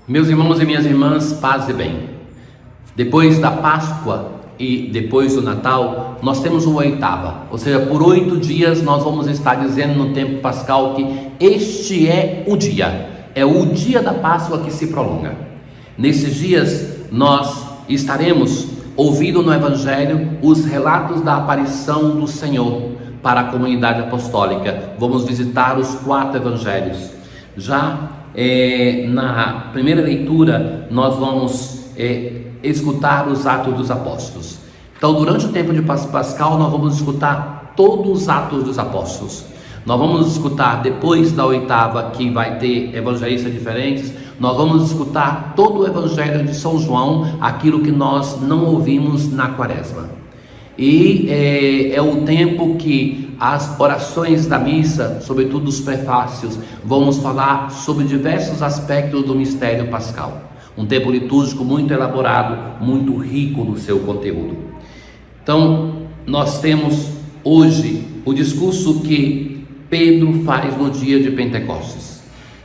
Meus irmãos e minhas irmãs, paz e bem. Depois da Páscoa e depois do Natal, nós temos uma oitava, ou seja, por 8 dias nós vamos estar dizendo no tempo pascal que este é o dia da Páscoa que se prolonga. Nesses dias nós estaremos ouvindo no Evangelho os relatos da aparição do Senhor para a comunidade apostólica. Vamos visitar os 4 Evangelhos. Já na primeira leitura nós vamos escutar os Atos dos Apóstolos. Então, durante o tempo de Pascal, nós vamos escutar todos os Atos dos Apóstolos. Nós vamos escutar, depois da oitava, que vai ter evangelistas diferentes, nós vamos escutar todo o Evangelho de São João, aquilo que nós não ouvimos na Quaresma. E é o tempo que as orações da missa, sobretudo os prefácios, vamos falar sobre diversos aspectos do mistério pascal. Um tempo litúrgico muito elaborado, muito rico no seu conteúdo. Então, nós temos hoje o discurso que Pedro faz no dia de Pentecostes.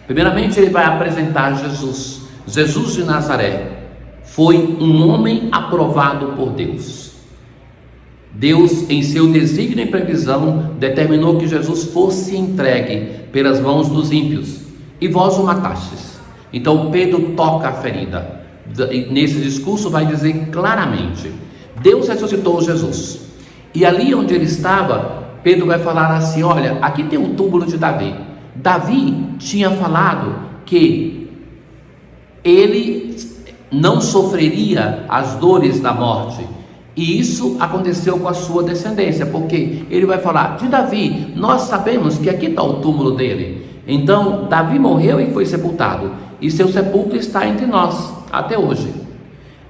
Primeiramente, ele vai apresentar Jesus. Jesus de Nazaré foi um homem aprovado por Deus. Deus, em seu desígnio e previsão, determinou que Jesus fosse entregue pelas mãos dos ímpios, e vós o matastes. Então Pedro toca a ferida. Nesse discurso vai dizer claramente: Deus ressuscitou Jesus. E ali onde ele estava, Pedro vai falar assim: olha, aqui tem o túmulo de Davi. Davi tinha falado que ele não sofreria as dores da morte. E isso aconteceu com a sua descendência, porque ele vai falar de Davi. Nós sabemos que aqui está o túmulo dele. Então Davi morreu e foi sepultado, e seu sepulcro está entre nós até hoje.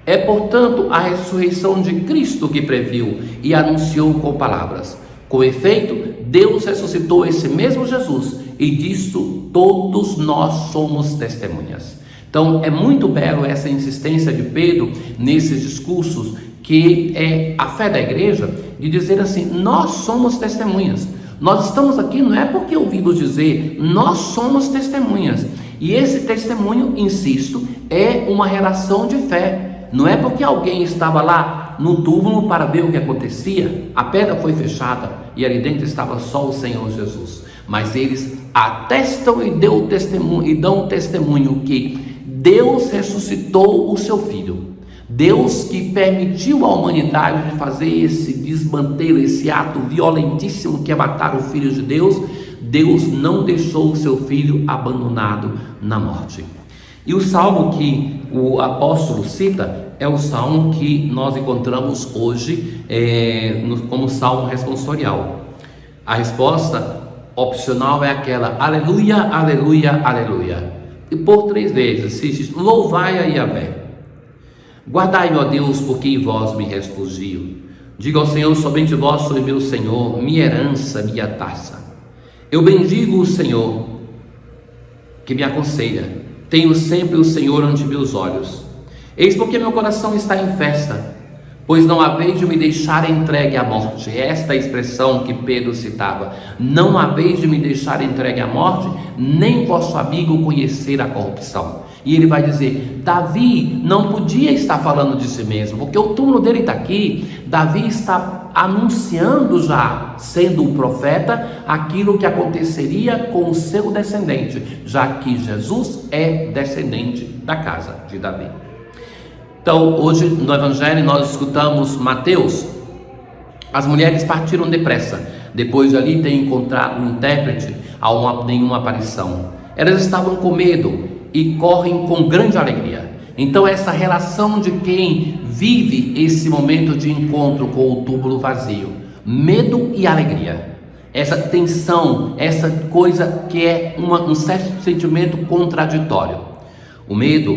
É portanto a ressurreição de Cristo que previu e anunciou com palavras. Com efeito, Deus ressuscitou esse mesmo Jesus, e disso todos nós somos testemunhas. Então é muito belo essa insistência de Pedro nesses discursos, que é a fé da igreja, de dizer assim: nós somos testemunhas. Nós estamos aqui não é porque ouvimos dizer, nós somos testemunhas. E esse testemunho, insisto, é uma relação de fé. Não é porque alguém estava lá no túmulo para ver o que acontecia, a pedra foi fechada e ali dentro estava só o Senhor Jesus. Mas eles atestam e dão testemunho que Deus ressuscitou o seu Filho. Deus que permitiu à humanidade de fazer esse desmantelo, esse ato violentíssimo que é matar o Filho de Deus, Deus não deixou o seu Filho abandonado na morte. E o salmo que o apóstolo cita é o salmo que nós encontramos hoje como salmo responsorial. A resposta opcional é aquela: aleluia, aleluia, aleluia. E por 3 vezes se diz: louvai a Yahvé. Guardai-me, ó Deus, porque em vós me refugio. Diga ao Senhor: somente vós sois meu Senhor, minha herança, minha taça. Eu bendigo o Senhor, que me aconselha. Tenho sempre o Senhor ante meus olhos. Eis porque meu coração está em festa, pois não há vez de me deixar entregue à morte. Esta é a expressão que Pedro citava: não há vez de me deixar entregue à morte, nem vosso amigo conhecer a corrupção. E ele vai dizer: Davi não podia estar falando de si mesmo, porque o túmulo dele está aqui. Davi está anunciando, já sendo um profeta, aquilo que aconteceria com o seu descendente, já que Jesus é descendente da casa de Davi. Então, hoje no Evangelho nós escutamos Mateus: as mulheres partiram depressa, depois de ali ter encontrado um intérprete a nenhuma aparição. Elas estavam com medo e correm com grande alegria. Então essa relação de quem vive esse momento de encontro com o túmulo vazio, medo e alegria, essa tensão, essa coisa que é um certo sentimento contraditório. O medo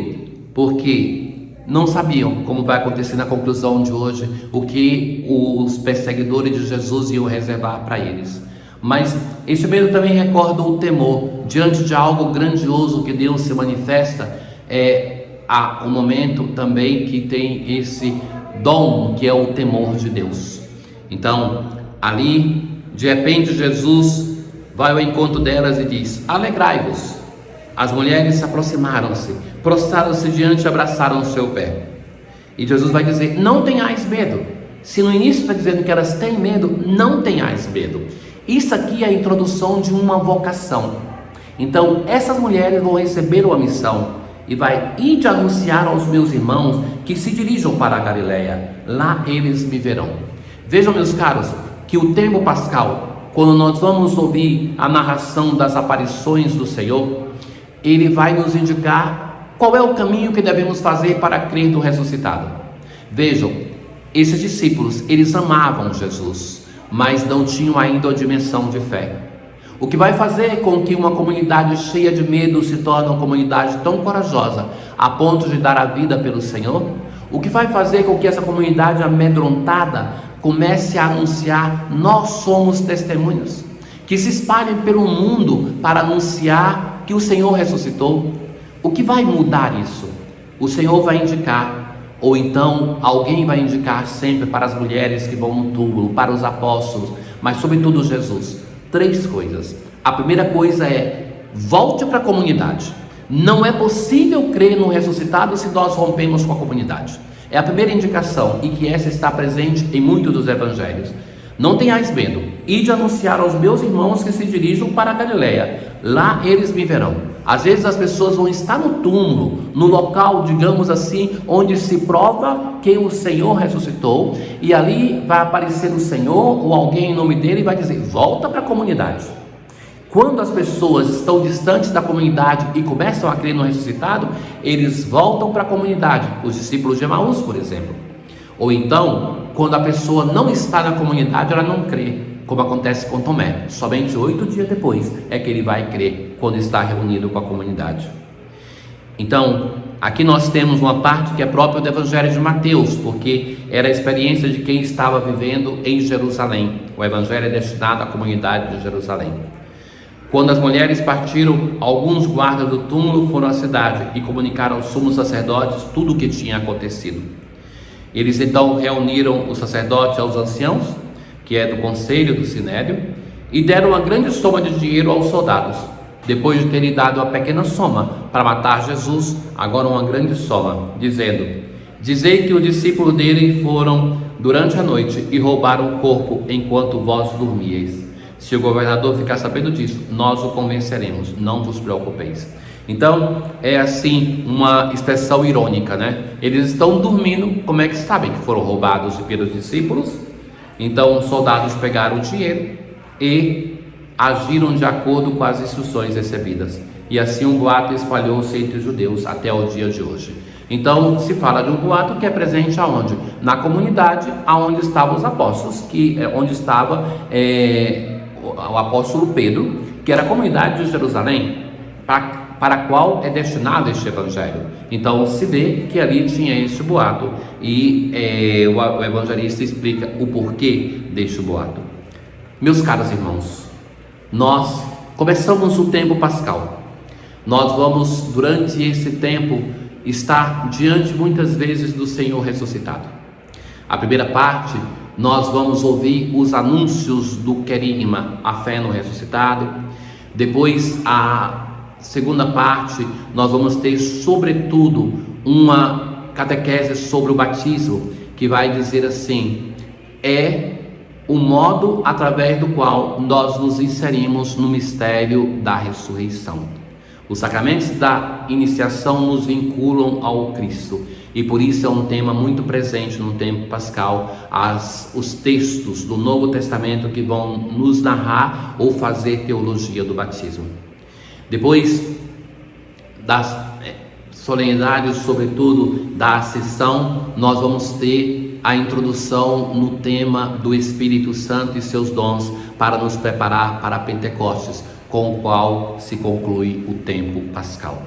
porque não sabiam como vai acontecer na conclusão de hoje, o que os perseguidores de Jesus iam reservar para eles. Mas esse medo também recorda o temor diante de algo grandioso que Deus se manifesta. Há um momento também que tem esse dom que é o temor de Deus. Então ali de repente Jesus vai ao encontro delas e diz: alegrai-vos. as mulheres aproximaram-se, prostraram-se diante e abraçaram o seu pé. E Jesus vai dizer: não tenhais medo. Se no início está dizendo que elas têm medo, não tenhais medo. Isso aqui é a introdução de uma vocação. Então essas mulheres vão receber uma missão e vai ir de anunciar aos meus irmãos que se dirijam para a Galileia, lá eles me verão. Vejam, meus caros, que o tempo pascal, quando nós vamos ouvir a narração das aparições do Senhor, ele vai nos indicar qual é o caminho que devemos fazer para crer no ressuscitado. Vejam, esses discípulos, eles amavam Jesus, mas não tinham ainda a dimensão de fé. O que vai fazer com que uma comunidade cheia de medo se torne uma comunidade tão corajosa a ponto de dar a vida pelo Senhor? O que vai fazer com que essa comunidade amedrontada comece a anunciar: nós somos testemunhas, que se espalhem pelo mundo para anunciar que o Senhor ressuscitou? O que vai mudar isso? O Senhor vai indicar, ou então alguém vai indicar sempre para as mulheres que vão no túmulo, para os apóstolos, mas sobretudo Jesus, 3 coisas. A primeira coisa é: volte para a comunidade. Não é possível crer no ressuscitado se nós rompemos com a comunidade. É a primeira indicação, e que essa está presente em muitos dos evangelhos. Não tenhais medo, ide anunciar aos meus irmãos que se dirijam para a Galileia, lá eles me verão. Às vezes as pessoas vão estar no túmulo, no local, digamos assim, onde se prova que o Senhor ressuscitou, e ali vai aparecer o Senhor ou alguém em nome dele e vai dizer: volta para a comunidade. Quando as pessoas estão distantes da comunidade e começam a crer no ressuscitado, eles voltam para a comunidade, os discípulos de Emaús, por exemplo. Ou então, quando a pessoa não está na comunidade, ela não crê, como acontece com Tomé. Somente 8 dias depois é que ele vai crer, quando está reunido com a comunidade. Então, aqui nós temos uma parte que é própria do Evangelho de Mateus, porque era a experiência de quem estava vivendo em Jerusalém. O Evangelho é destinado à comunidade de Jerusalém. Quando as mulheres partiram, alguns guardas do túmulo foram à cidade e comunicaram aos sumos sacerdotes tudo o que tinha acontecido. Eles então reuniram os sacerdotes aos anciãos, que é do conselho do Sinédrio, e deram uma grande soma de dinheiro aos soldados. Depois de terem dado uma pequena soma para matar Jesus, agora uma grande soma, dizendo: dizei que os discípulos dele foram durante a noite e roubaram o corpo enquanto vós dormíeis. Se o governador ficar sabendo disso, nós o convenceremos, não vos preocupeis. Então, é assim uma expressão irônica, né? Eles estão dormindo, como é que sabem que foram roubados pelos discípulos? Então, os soldados pegaram o dinheiro e agiram de acordo com as instruções recebidas. E assim um boato espalhou-se entre os judeus até o dia de hoje. Então, se fala de um boato que é presente aonde? Na comunidade aonde estavam os apóstolos, onde estava o apóstolo Pedro, que era a comunidade de Jerusalém, para a qual é destinado este evangelho. Então se vê que ali tinha este boato e o evangelista explica o porquê deste boato. Meus caros irmãos, nós começamos o tempo pascal. Nós vamos, durante esse tempo, estar diante muitas vezes do Senhor ressuscitado. A primeira parte, nós vamos ouvir os anúncios do querigma, a fé no ressuscitado. Depois, a segunda parte, nós vamos ter, sobretudo, uma catequese sobre o batismo, que vai dizer assim: é o modo através do qual nós nos inserimos no mistério da ressurreição. Os sacramentos da iniciação nos vinculam ao Cristo, e por isso é um tema muito presente no tempo pascal, os textos do Novo Testamento que vão nos narrar ou fazer teologia do batismo. Depois das solenidades, sobretudo da Ascensão, nós vamos ter a introdução no tema do Espírito Santo e seus dons para nos preparar para Pentecostes, com o qual se conclui o tempo pascal.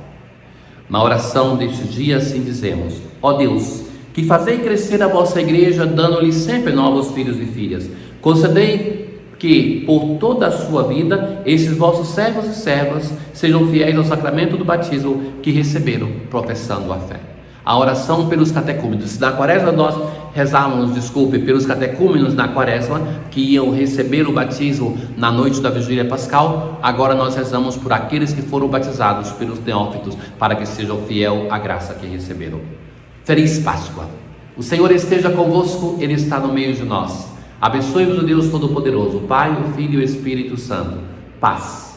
Na oração deste dia assim dizemos: ó Deus, que fazei crescer a vossa igreja, dando-lhe sempre novos filhos e filhas, concedei que por toda a sua vida esses vossos servos e servas sejam fiéis ao sacramento do batismo que receberam, professando a fé. A oração pelos catecúmenos. Na quaresma nós rezávamos, desculpe, pelos catecúmenos na quaresma, que iam receber o batismo na noite da vigília pascal. Agora nós rezamos por aqueles que foram batizados pelos neófitos, para que sejam fiel à graça que receberam. Feliz Páscoa! O Senhor esteja convosco, Ele está no meio de nós. Abençoe-vos o Deus Todo-Poderoso, o Pai, o Filho e o Espírito Santo. Paz.